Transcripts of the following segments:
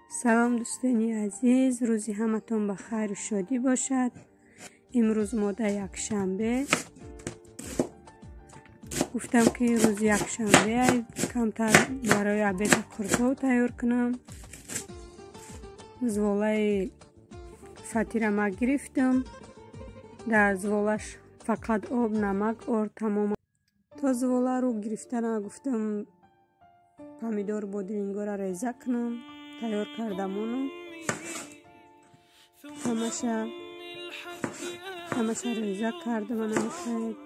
سلام دوستانی عزیز، روزی همتون بخیر و شادی باشد. امروز ماده یکشنبه، گفتم که روز یکشنبه کمتر برای عبید قرصو تیار کنم. زوالای فطیر ما گرفتم، در زوالش فقط آب، نمک اور تمام. تا زوالا رو گرفتن گفتم پامیدور بادرینگو را ریزه کنم. تیار کردم اونو، همشه ریزه کردم. نمیخواید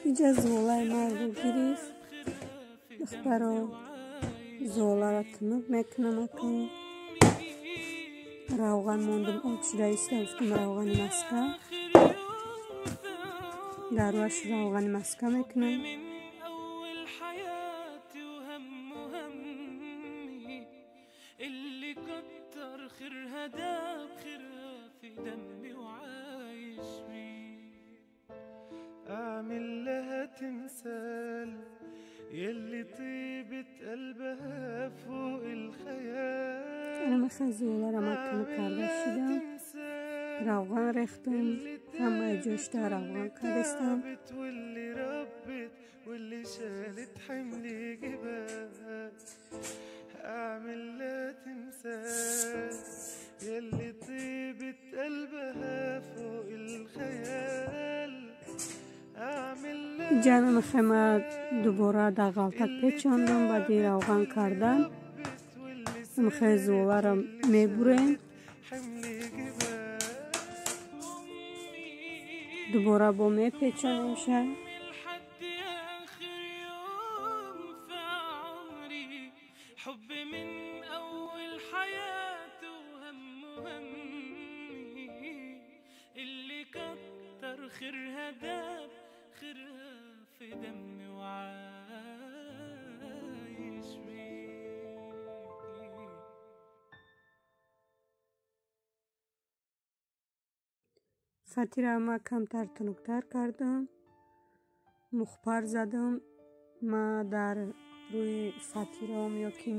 اینجا زولای ما رو گرفت. دخترا زولا را تنک میکنم اکنون. روغن موندم آب شده ایسته، گفتم روغن مسکه در روش روغن مسکه میکنم. أعمل لها تمثال يلي طيبة قلبها فوق الخيال. أنا مثل زولا را مکنه کرده شدم. روغن ریختم، همه جوش در روغن کردستم. واللي ربت واللي شالت حمل جبال. أعمل لها تمثال يلي طيبة قلبها فوق الخيال. جمع مخمه دوباره در غلطک پیچاندم. بعدی روغن کردن مخه زولا را میبریم، دوباره با میپیچانیم شه. في دمي وعايش بيه. فطیر ما کمتر تنکتر کردم، مخبر زدم. ما در روی فطیرام یا که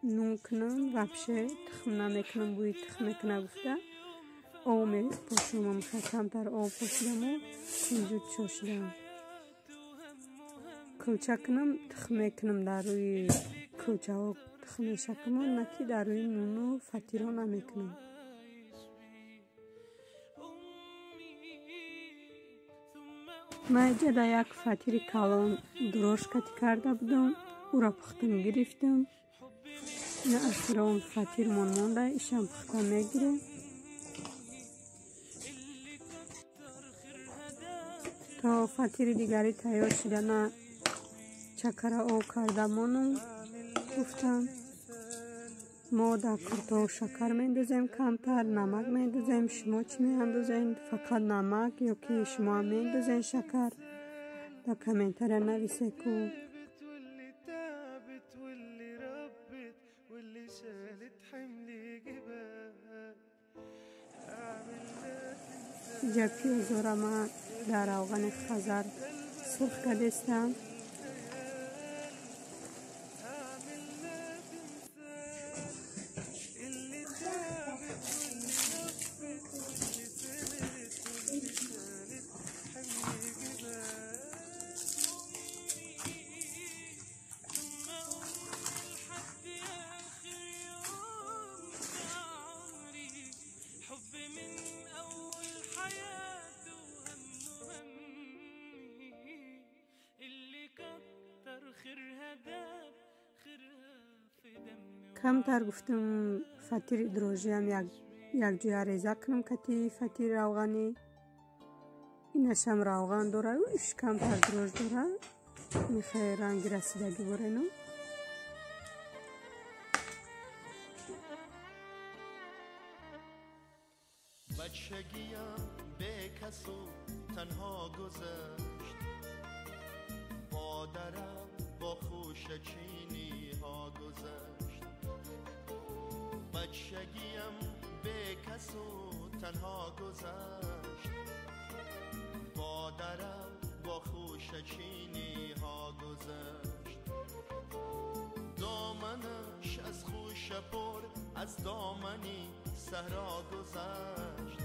نون کنم وبشه تخم نمیکنم، بوی تخم میکنه گفته آب میپاشم. من کمتر آب پاشیدم و کنجود چاشیدم. کلچه کنم تخم میکنم در روی کلچه ها تخم شکم، نکی در روی نون و فطیرا نمیکنم. من اینجا در یک فطیر کلان دراش کتی کرده بودم، او را پختم گرفتم. این اخیرا اون فطیر من مانده، ایشم پختم میگیره. تا فطیر دیگری تیار شده نه چکر آب کرده مانم. گفتم ما در کرتو شکر میندازیم کمتر، نمک میندازیم. شما چی میندازین؟ فقط نمک یا که شما میندازین شکر؟ در کامنتر نویسه که اینجا پیاز را ما در روغن خضر سرخ کردستم. کمتر گفتم فطیر دروژی هم یک جای ریزه کنم کتی فطیر روغنی. اینش هم روغن داره و ایش کمتر دروژ داره، میخواه رنگ رسیدگی برنو. بچگیم به کس و تنها گذشت، با درم با خوشچینی ها گذشت. بچگیم به کس و تنها گذشت، با درم با خوشچینی ها گذشت. دامنش از خوش پر از دامنی صحرا گذشت.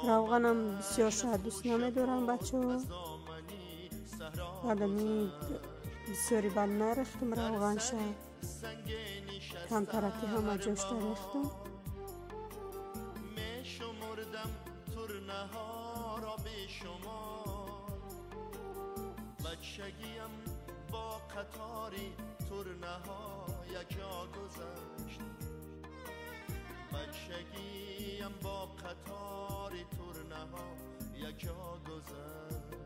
روغنم بسیار شاید دوست نمیدارم بچه ها. آدمی بسیاری بد نرختم روغن شد کم ترکی همه جوش درختم. می شمردم ترنه ها را به شمار. بچگیم با قطاری ترنه ها یکجا گذشت. بچگیم با قطاری ترنه ها یکجا گذشت.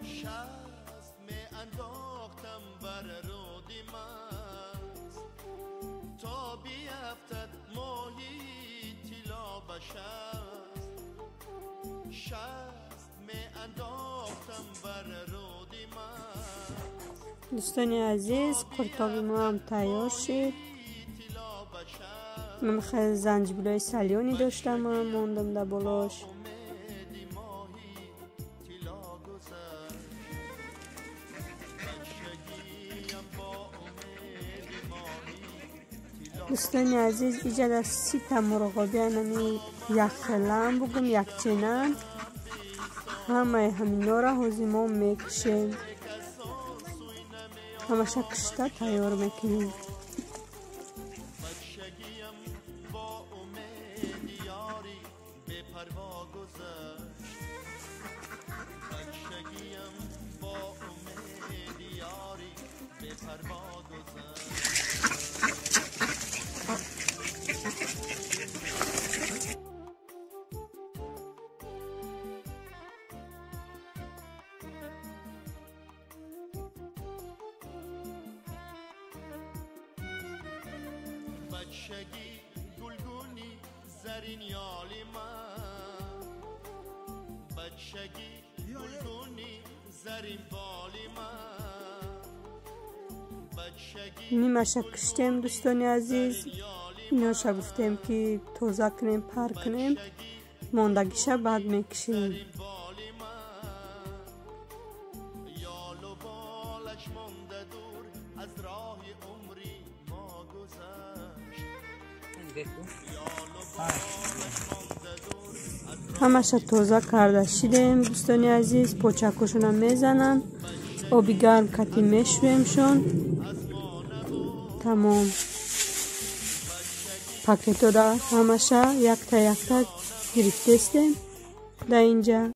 شست می انداختم بر رودی مست تا بیفتد ماهی طلا به شست. شست می انداختم بر رودی مست. دوستان عزیز قرطابی ما هم تیار شد. من خیلی زنجبیلای سلیانی داشتم موندم در بالاش. دوستان عزیز اینجا در 30 تا مرغابی هنمی یک خلم بگم یک چنم همه همینا را هزیما میکشیم. همه کشته تیار میکنیم. بچگی گلگونی زرین یالی من. بچگی گلگونی زرین بالی من. بچگی نیمش کشتیم دوستان عزیز. اینا شا گفتیم که توزه کنیم پر کنیم ماندگیش بعد میکشیم. یالو بالش مانده دور از راه عمری ما گذشت. همش توزه کرده شدیم دوستان عزیز. پوچکشون هم میزنن آبی گرم کتی میشویمشون. تمام پاکتو دا همش یک تا گرفته استیم در اینجا.